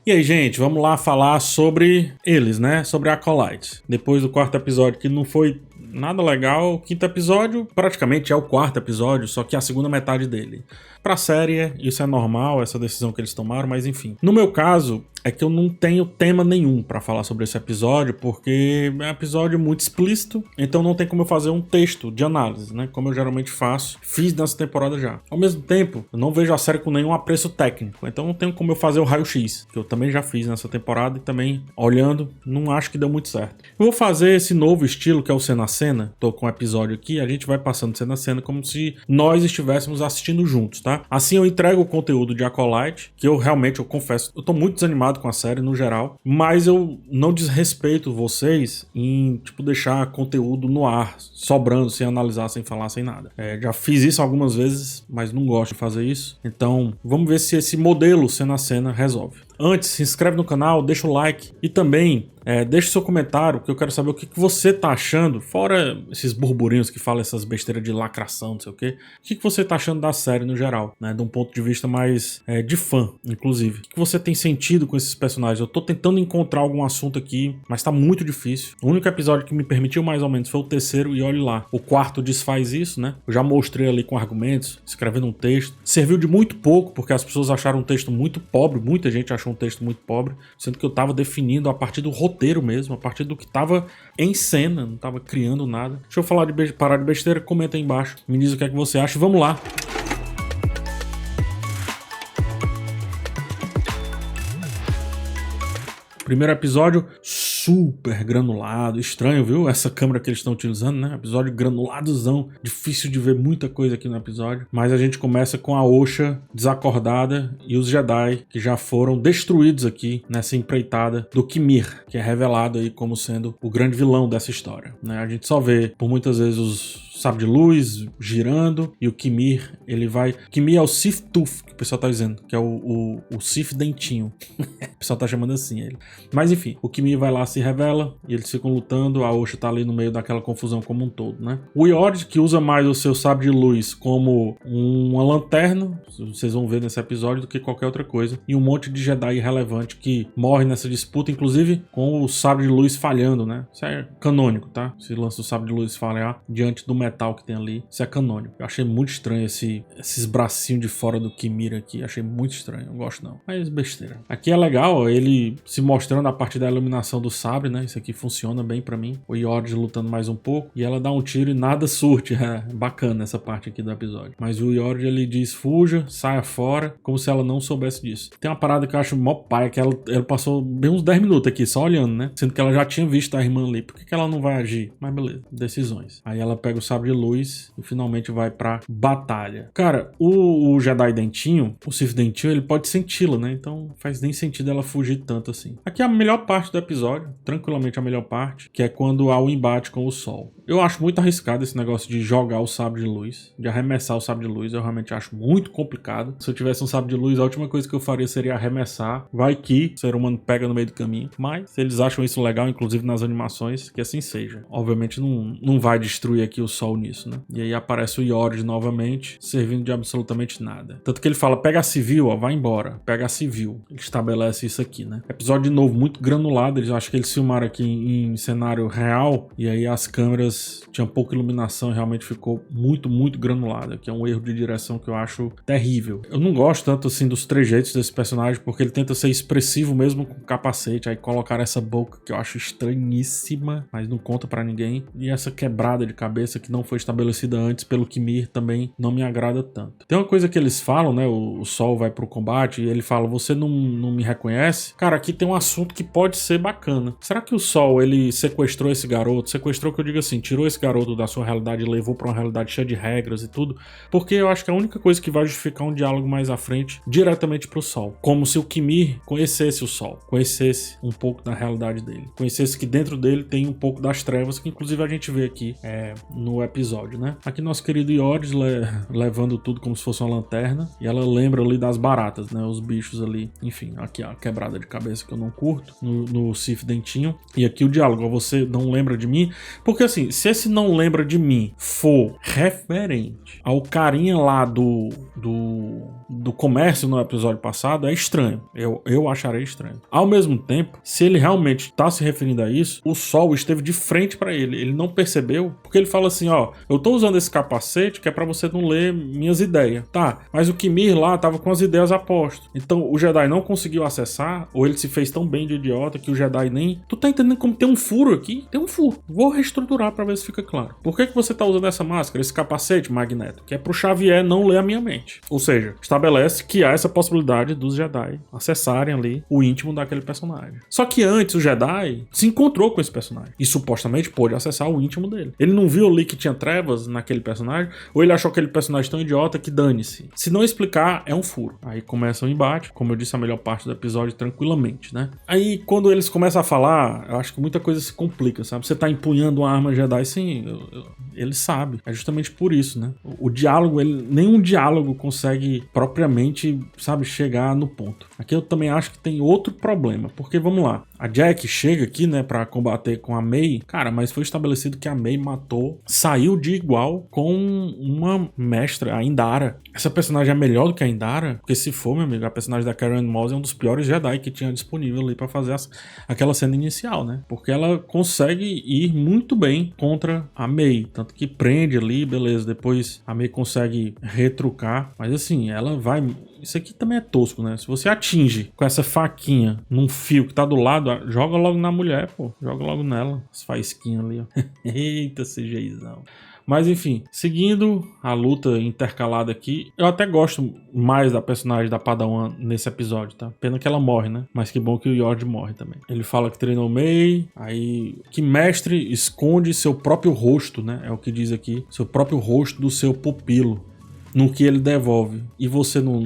E aí, gente, vamos lá falar sobre eles, né? Sobre a Acolyte. Depois do quarto episódio, que não foi nada legal, o quinto episódio praticamente é o quarto episódio, só que a segunda metade dele. Pra série, isso é normal, essa decisão que eles tomaram, mas enfim. No meu caso, é que eu não tenho tema nenhum pra falar sobre esse episódio, porque é um episódio muito explícito, então não tem como eu fazer um texto de análise, né? Como eu geralmente faço, fiz nessa temporada já. Ao mesmo tempo, eu não vejo a série com nenhum apreço técnico, então não tenho como eu fazer o raio-x, que eu também já fiz nessa temporada e também, olhando, não acho que deu muito certo. Eu vou fazer esse novo estilo, que é o cena a cena, tô com um episódio aqui, a gente vai passando cena a cena como se nós estivéssemos assistindo juntos, tá? Assim eu entrego o conteúdo de Acolyte, que eu realmente, eu confesso, eu tô muito desanimado com a série no geral, mas eu não desrespeito vocês em, tipo, deixar conteúdo no ar, sobrando, sem analisar, sem falar, sem nada. Já fiz isso algumas vezes, mas não gosto de fazer isso, então vamos ver se esse modelo cena a cena resolve. Antes, se inscreve no canal, deixa o like e também deixa seu comentário, que eu quero saber o que você tá achando, fora esses burburinhos que falam essas besteiras de lacração, não sei o quê. O que você tá achando da série no geral, né? De um ponto de vista mais de fã, inclusive. O que você tem sentido com esses personagens? Eu tô tentando encontrar algum assunto aqui, mas tá muito difícil. O único episódio que me permitiu mais ou menos foi o terceiro, e olhe lá. O quarto desfaz isso, né? Eu já mostrei ali com argumentos, escrevendo um texto. Serviu de muito pouco, porque as pessoas acharam um texto muito pobre, muita gente achou um texto muito pobre, sendo que eu tava definindo a partir do roteiro mesmo, a partir do que tava em cena, não tava criando nada. Deixa eu parar de besteira, comenta aí embaixo, me diz o que é que você acha, vamos lá. Primeiro episódio, super granulado, estranho, viu? Essa câmera que eles estão utilizando, né? Episódio granuladozão, difícil de ver muita coisa aqui no episódio. Mas a gente começa com a Osha desacordada e os Jedi que já foram destruídos aqui nessa empreitada do Qimir, que é revelado aí como sendo o grande vilão dessa história, né? A gente só vê por muitas vezes os sabre de luz girando e o Qimir, ele vai... Qimir é o Sith Tooth, que o pessoal tá dizendo, que é o Sith dentinho. O pessoal tá chamando assim ele. Mas enfim, o Qimir vai lá, se revela e eles ficam lutando, a Osha tá ali no meio daquela confusão como um todo, né? O Iord, que usa mais o seu sabre de luz como uma lanterna, vocês vão ver nesse episódio, do que qualquer outra coisa, e um monte de Jedi irrelevante que morre nessa disputa, inclusive com o sabre de luz falhando, né? Isso é canônico, tá? Se lança o sabre de luz falhar diante do metal que tem ali, isso é canônico. Eu achei muito estranho esses bracinhos de fora do Qimir aqui, achei muito estranho, não gosto não. Mas besteira. Aqui é legal, ó, ele se mostrando a partir da iluminação do sabre, né? Isso aqui funciona bem pra mim. O Iord lutando mais um pouco e ela dá um tiro e nada surte. É bacana essa parte aqui do episódio. Mas o Iord, ele diz fuja, saia fora, como se ela não soubesse disso. Tem uma parada que eu acho mó paia, que ela passou bem uns 10 minutos aqui só olhando, né? Sendo que ela já tinha visto a irmã ali. Por que ela não vai agir? Mas beleza, decisões. Aí ela pega o sabre de luz e finalmente vai pra batalha. Cara, o Jedi dentinho, o Sith dentinho, ele pode senti-la, né? Então faz nem sentido ela fugir tanto assim. Aqui é a melhor parte do episódio, tranquilamente a melhor parte, que é quando há o embate com o Sol. Eu acho muito arriscado esse negócio de jogar o sabre de luz, de arremessar o sabre de luz, eu realmente acho muito complicado. Se eu tivesse um sabre de luz, a última coisa que eu faria seria arremessar. Vai que o ser humano pega no meio do caminho, mas se eles acham isso legal, inclusive nas animações, que assim seja. Obviamente não vai destruir aqui o Sol nisso, né? E aí aparece o Iord novamente, servindo de absolutamente nada. Tanto que ele fala, pega a civil, ó, vai embora. Pega a civil. Ele estabelece isso aqui, né? Episódio de novo muito granulado, eles acho que eles filmaram aqui em cenário real, e aí as câmeras tinham pouca iluminação e realmente ficou muito, muito granulado, que é um erro de direção que eu acho terrível. Eu não gosto tanto assim dos trejeitos desse personagem, porque ele tenta ser expressivo mesmo com capacete, aí colocar essa boca que eu acho estranhíssima, mas não conta pra ninguém, e essa quebrada de cabeça que não foi estabelecida antes pelo Qimir também não me agrada tanto. Tem uma coisa que eles falam, né, o Sol vai pro combate e ele fala, você não me reconhece? Cara, aqui tem um assunto que pode ser bacana. Será que o Sol, ele sequestrou esse garoto? Sequestrou, que eu digo assim, tirou esse garoto da sua realidade e levou pra uma realidade cheia de regras e tudo, porque eu acho que a única coisa que vai justificar um diálogo mais à frente, diretamente pro Sol. Como se o Qimir conhecesse o Sol, conhecesse um pouco da realidade dele, conhecesse que dentro dele tem um pouco das trevas, que inclusive a gente vê aqui no episódio, né? Aqui nosso querido Iordes levando tudo como se fosse uma lanterna, e ela lembra ali das baratas, né? Os bichos ali, enfim, aqui a quebrada de cabeça que eu não curto, no Sif Dentinho. E aqui o diálogo, você não lembra de mim? Porque assim, se esse não lembra de mim for referente ao carinha lá do comércio no episódio passado, é estranho. Eu acharei estranho. Ao mesmo tempo, se ele realmente tá se referindo a isso, o sol esteve de frente pra ele. Ele não percebeu, porque ele fala assim, ó, eu tô usando esse capacete que é pra você não ler minhas ideias. Tá, mas o Kimir lá tava com as ideias a posto. Então o Jedi não conseguiu acessar, ou ele se fez tão bem de idiota que o Jedi nem... Tu tá entendendo como tem um furo aqui? Tem um furo. Vou reestruturar pra ver se fica claro. Por que você tá usando essa máscara, esse capacete, Magneto? Que é pro Xavier não ler a minha mente. Ou seja, estabelece que há essa possibilidade dos Jedi acessarem ali o íntimo daquele personagem. Só que antes o Jedi se encontrou com esse personagem e supostamente pôde acessar o íntimo dele. Ele não viu ali que tinha trevas naquele personagem, ou ele achou aquele personagem tão idiota que dane-se. Se não explicar, é um furo. Aí começa o embate, como eu disse, a melhor parte do episódio tranquilamente, né? Aí quando eles começam a falar, eu acho que muita coisa se complica, sabe? Você tá empunhando uma arma Jedi, sim, ele sabe. É justamente por isso, né? O diálogo, nenhum diálogo consegue propriamente, sabe, chegar no ponto. Aqui eu também acho que tem outro problema, porque vamos lá, a Jack chega aqui, né, pra combater com a May, cara, mas foi estabelecido que a May saiu de igual com uma mestra, a Indara. Essa personagem é melhor do que a Indara? Porque se for, meu amigo, a personagem da Karen Moss é um dos piores Jedi que tinha disponível ali pra fazer aquela cena inicial, né? Porque ela consegue ir muito bem contra a May, tanto que prende ali, beleza, depois a May consegue retrucar, mas assim, ela vai... Isso aqui também é tosco, né? Se você atinge com essa faquinha num fio que tá do lado, joga logo na mulher, pô. Joga logo nela. As faísquinhas ali, ó. Eita, CGIzão. Mas enfim, seguindo a luta intercalada aqui, eu até gosto mais da personagem da Padawan nesse episódio, tá? Pena que ela morre, né? Mas que bom que o Yord morre também. Ele fala que treinou May, aí que mestre esconde seu próprio rosto, né? É o que diz aqui. Seu próprio rosto do seu pupilo. No que ele devolve. E você não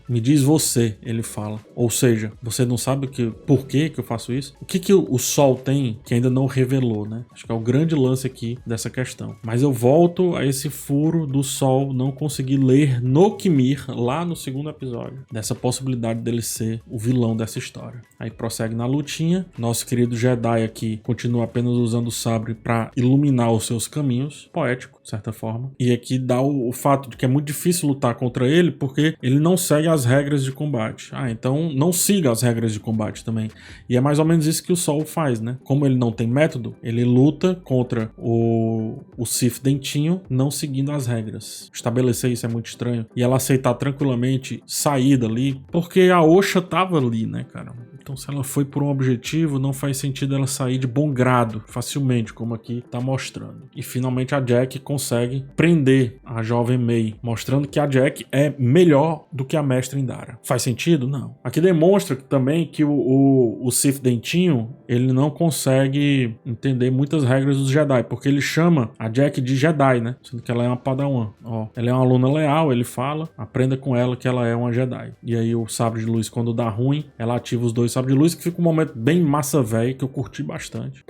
me diz você, ele fala. Ou seja, você não sabe por que eu faço isso? O que o Sol tem que ainda não revelou, né? Acho que é o grande lance aqui dessa questão. Mas eu volto a esse furo do Sol não conseguir ler no Kimir, lá no segundo episódio, dessa possibilidade dele ser o vilão dessa história. Aí prossegue na lutinha. Nosso querido Jedi aqui continua apenas usando o sabre para iluminar os seus caminhos. Poético, de certa forma. E aqui dá o fato de que é muito difícil lutar contra ele porque ele não segue as regras de combate. Então não siga as regras de combate também. E é mais ou menos isso que o Sol faz, né? Como ele não tem método, ele luta contra o Sif Dentinho não seguindo as regras. Estabelecer isso é muito estranho. E ela aceitar tranquilamente sair dali, porque a Osha tava ali, né, cara? Então se ela foi por um objetivo, não faz sentido ela sair de bom grado facilmente, como aqui tá mostrando. E finalmente a Jack consegue prender a jovem May, mostrando que a Jack é melhor do que a mestra Indara. Faz sentido? Não. Aqui demonstra também que o Sif Dentinho, ele não consegue entender muitas regras dos Jedi, porque ele chama a Jack de Jedi, né? Sendo que ela é uma Padawan. Ó, ela é uma aluna leal, ele fala, aprenda com ela que ela é uma Jedi. E aí o sabre de luz, quando dá ruim, ela ativa os dois sabres de luz, que fica um momento bem massa velho, que eu curti bastante.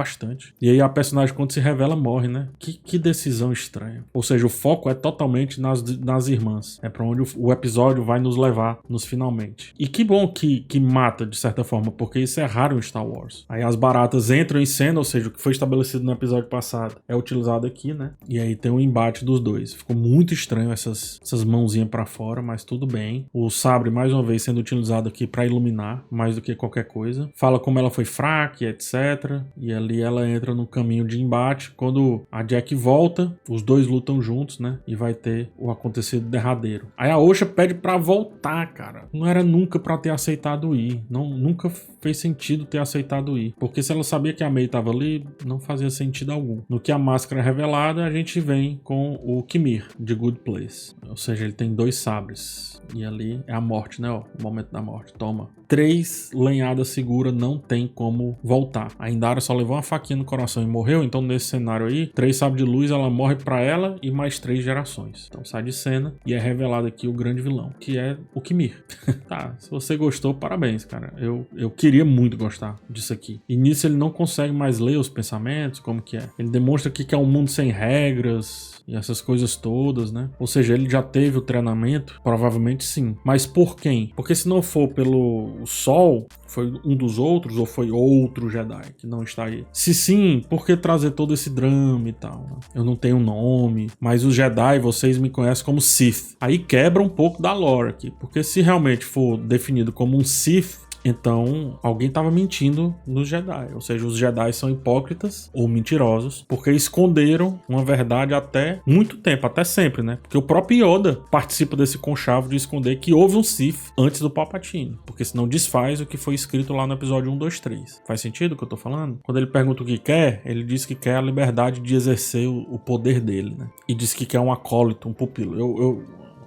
E aí a personagem, quando se revela, morre, né? Que decisão estranha. Ou seja, o foco é totalmente nas irmãs. É pra onde o episódio vai nos levar nos finalmente. E que bom que mata, de certa forma, porque isso é raro em Star Wars. Aí as baratas entram em cena, ou seja, o que foi estabelecido no episódio passado é utilizado aqui, né? E aí tem um embate dos dois. Ficou muito estranho essas mãozinhas pra fora, mas tudo bem. O sabre, mais uma vez, sendo utilizado aqui pra iluminar, mais do que qualquer coisa. Fala como ela foi fraca, etc. E ali ela entra no caminho de embate. Quando a Jack volta, os dois lutam juntos, né? E vai ter o acontecido derradeiro. Aí a Osha pede pra voltar, cara. Não era nunca pra ter aceitado ir. Nunca fez sentido ter aceitado ir. Porque se ela sabia que a May tava ali, não fazia sentido algum. No que a máscara é revelada, a gente vem com o Kimir, de Good Place. Ou seja, ele tem dois sabres. E ali é a morte, né? Ó, o momento da morte. Toma. 3 banhada segura, não tem como voltar. A Indará só levou uma faquinha no coração e morreu, então nesse cenário aí, 3 sabres de luz, ela morre pra ela e mais 3 gerações. Então sai de cena e é revelado aqui o grande vilão, que é o Qimir. Tá, se você gostou, parabéns, cara. Eu queria muito gostar disso aqui. E nisso ele não consegue mais ler os pensamentos, como que é. Ele demonstra aqui que é um mundo sem regras e essas coisas todas, né? Ou seja, ele já teve o treinamento? Provavelmente sim. Mas por quem? Porque se não for pelo Sol, foi um dos outros ou foi outro Jedi que não está aí? Se sim, por que trazer todo esse drama e tal? Né? Eu não tenho nome, mas os Jedi, vocês me conhecem como Sith. Aí quebra um pouco da lore aqui, porque se realmente for definido como um Sith, então alguém estava mentindo nos Jedi, ou seja, os Jedi são hipócritas ou mentirosos, porque esconderam uma verdade até muito tempo, até sempre, né? Porque o próprio Yoda participa desse conchavo de esconder que houve um Sith antes do Palpatine, porque senão desfaz o que foi escrito lá no episódio 1, 2, 3. Faz sentido o que eu tô falando? Quando ele pergunta o que quer, ele diz que quer a liberdade de exercer o poder dele, né? E diz que quer um acólito, um pupilo. Eu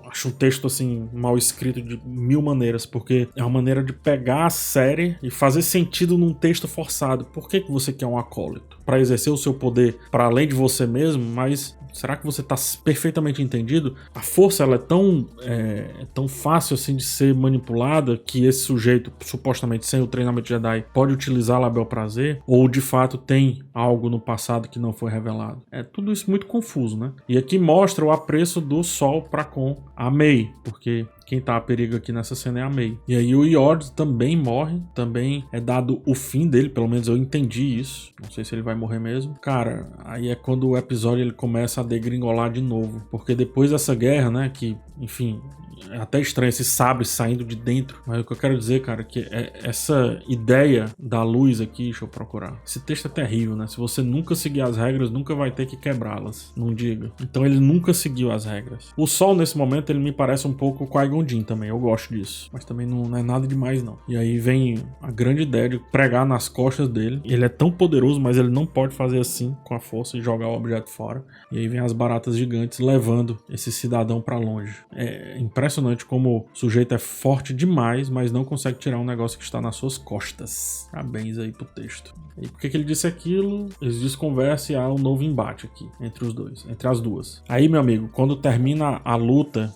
acho um texto assim mal escrito de 1000 maneiras, porque é uma maneira de pegar a série e fazer sentido num texto forçado. Por que você quer um acólito? Para exercer o seu poder para além de você mesmo, mas será que você está perfeitamente entendido? A força ela é tão fácil assim de ser manipulada que esse sujeito, supostamente sem o treinamento Jedi, pode utilizá-la a bel prazer? Ou de fato tem algo no passado que não foi revelado? É tudo isso muito confuso, né? E aqui mostra o apreço do Sol para com a May, porque quem tá a perigo aqui nessa cena é a May. E aí o Yord também morre, também é dado o fim dele, pelo menos eu entendi isso. Não sei se ele vai morrer mesmo. Cara, aí é quando o episódio ele começa a degringolar de novo, porque depois dessa guerra, né, que, enfim, é até estranho esse sabre saindo de dentro, mas o que eu quero dizer, cara, que é essa ideia da luz aqui, deixa eu procurar. Esse texto é terrível, né? Se você nunca seguir as regras, nunca vai ter que quebrá-las, não diga. Então ele nunca seguiu as regras. O Sol, nesse momento, ele me parece um pouco Qui-Gon Jinn também, eu gosto disso, mas também não é nada demais, não. E aí vem a grande ideia de pregar nas costas dele. Ele é tão poderoso, mas ele não pode fazer assim com a força e jogar o objeto fora. E aí vem as baratas gigantes levando esse cidadão pra longe. É impressionante como o sujeito é forte demais, mas não consegue tirar um negócio que está nas suas costas. Parabéns aí pro texto. E por que ele disse aquilo? Eles desconversam e há um novo embate aqui entre os dois, entre as duas. Aí, meu amigo, quando termina a luta...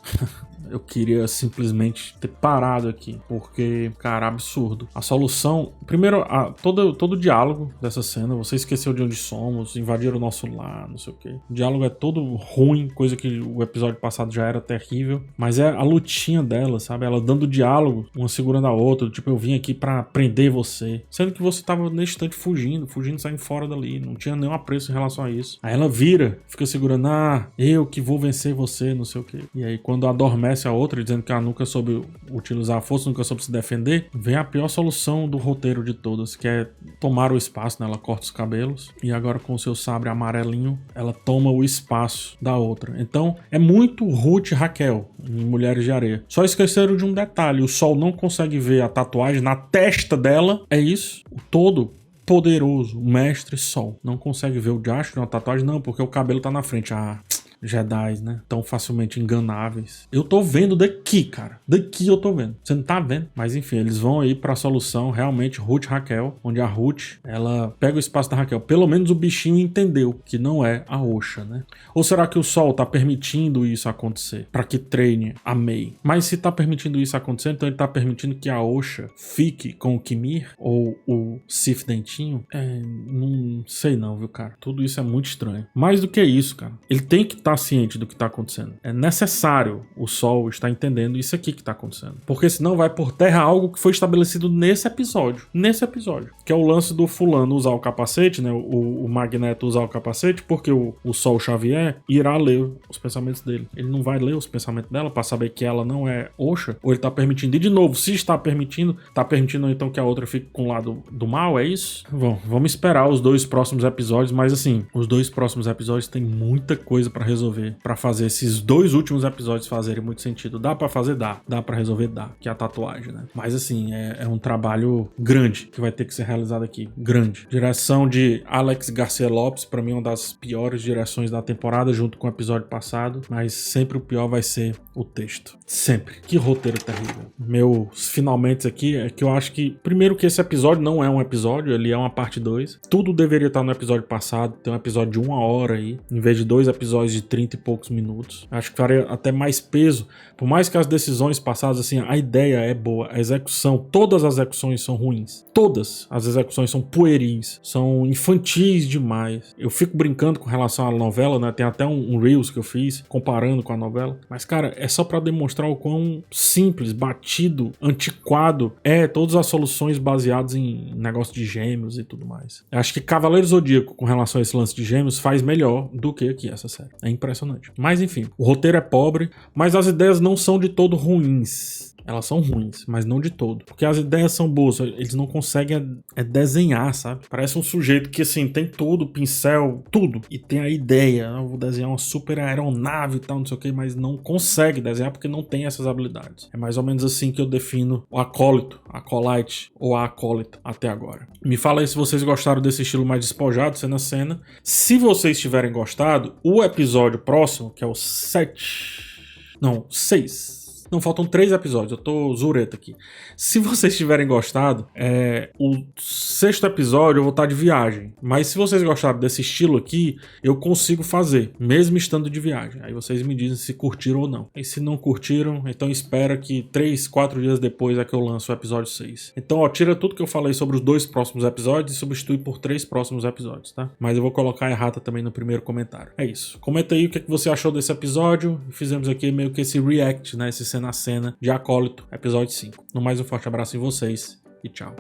Eu queria simplesmente ter parado aqui, porque, cara, absurdo. A solução... Primeiro, todo o diálogo dessa cena, você esqueceu de onde somos, invadiram o nosso lar, não sei o quê. O diálogo é todo ruim, coisa que o episódio passado já era terrível. Mas é a lutinha dela, sabe? Ela dando diálogo, uma segurando a outra. Tipo, eu vim aqui pra prender você. Sendo que você tava nesse instante fugindo, saindo fora dali. Não tinha nenhum apreço em relação a isso. Aí ela vira, fica segurando, eu que vou vencer você, não sei o quê. E aí quando adormece a outra, dizendo que ela nunca soube utilizar a força, nunca soube se defender, vem a pior solução do roteiro de todas, que é tomar o espaço, né? Ela corta os cabelos e agora com o seu sabre amarelinho, ela toma o espaço da outra. Então, é muito Ruth e Raquel em Mulheres de Areia. Só esqueceram de um detalhe, o Sol não consegue ver a tatuagem na testa dela, é isso, o todo poderoso, o mestre Sol. Não consegue ver o diacho de uma tatuagem, não, porque o cabelo tá na frente. Jedi, né? Tão facilmente enganáveis. Eu tô vendo daqui, cara. Daqui eu tô vendo. Você não tá vendo? Mas enfim, eles vão aí pra solução realmente Ruth e Raquel, onde a Ruth, ela pega o espaço da Raquel. Pelo menos o bichinho entendeu que não é a Osha, né? Ou será que o Sol tá permitindo isso acontecer? Pra que treine a May? Mas se tá permitindo isso acontecer, então ele tá permitindo que a Osha fique com o Qimir ou o Sith Dentinho? Não sei não, viu, cara? Tudo isso é muito estranho. Mais do que isso, cara. Ele tem que estar ciente do que está acontecendo. É necessário o Sol estar entendendo isso aqui que está acontecendo. Porque senão vai por terra algo que foi estabelecido nesse episódio. Nesse episódio. Que é o lance do fulano usar o capacete, né? O Magneto usar o capacete, porque o Sol Xavier irá ler os pensamentos dele. Ele não vai ler os pensamentos dela para saber que ela não é Osha, ou ele está permitindo. E de novo, se está permitindo então que a outra fique com o lado do mal, é isso? Bom, vamos esperar os 2 próximos episódios, mas assim, os 2 próximos episódios tem muita coisa para resolver pra fazer esses 2 últimos episódios fazerem muito sentido. Dá pra fazer? Dá. Dá pra resolver? Dá. Que é a tatuagem, né? Mas assim, é um trabalho grande que vai ter que ser realizado aqui. Grande. Direção de Alex Garcia Lopes, pra mim é uma das piores direções da temporada, junto com o episódio passado. Mas sempre o pior vai ser o texto. Sempre. Que roteiro terrível. Meus finalmente aqui é que eu acho que, primeiro, que esse episódio não é um episódio, ele é uma parte 2. Tudo deveria estar no episódio passado. Tem um episódio de 1 hora aí, em vez de 2 episódios de 30 e poucos minutos. Acho que faria até mais peso. Por mais que as decisões passadas, assim, a ideia é boa, a execução, todas as execuções são ruins. Todas as execuções são pueris, são infantis demais. Eu fico brincando com relação à novela, né? Tem até um Reels que eu fiz comparando com a novela. Mas, cara, é só pra demonstrar o quão simples, batido, antiquado é todas as soluções baseadas em negócio de gêmeos e tudo mais. Eu acho que Cavaleiro Zodíaco, com relação a esse lance de gêmeos, faz melhor do que aqui essa série. É impressionante. Mas, enfim, o roteiro é pobre, mas as ideias não são de todo ruins. Elas são ruins, mas não de todo. Porque as ideias são boas, eles não conseguem desenhar, sabe? Parece um sujeito que, assim, tem tudo, pincel, tudo. E tem a ideia, eu vou desenhar uma super aeronave e tal, não sei o que, mas não consegue desenhar porque não tem essas habilidades. É mais ou menos assim que eu defino o acólito, acolyte ou a acólita até agora. Me fala aí se vocês gostaram desse estilo mais despojado, cena a cena. Se vocês tiverem gostado, o episódio próximo, que é o 6. Não, faltam 3 episódios, eu tô zureta aqui. Se vocês tiverem gostado, o 6º episódio eu vou estar de viagem. Mas se vocês gostaram desse estilo aqui, eu consigo fazer, mesmo estando de viagem. Aí vocês me dizem se curtiram ou não. E se não curtiram, então espera que 3, 4 dias depois é que eu lanço o episódio 6. Então, ó, tira tudo que eu falei sobre os 2 próximos episódios e substitui por 3 próximos episódios, tá? Mas eu vou colocar a errata também no primeiro comentário. É isso. Comenta aí o que você achou desse episódio. Fizemos aqui meio que esse react, né? Esse cena a cena de Acólito, episódio 5. No mais, um forte abraço em vocês e tchau.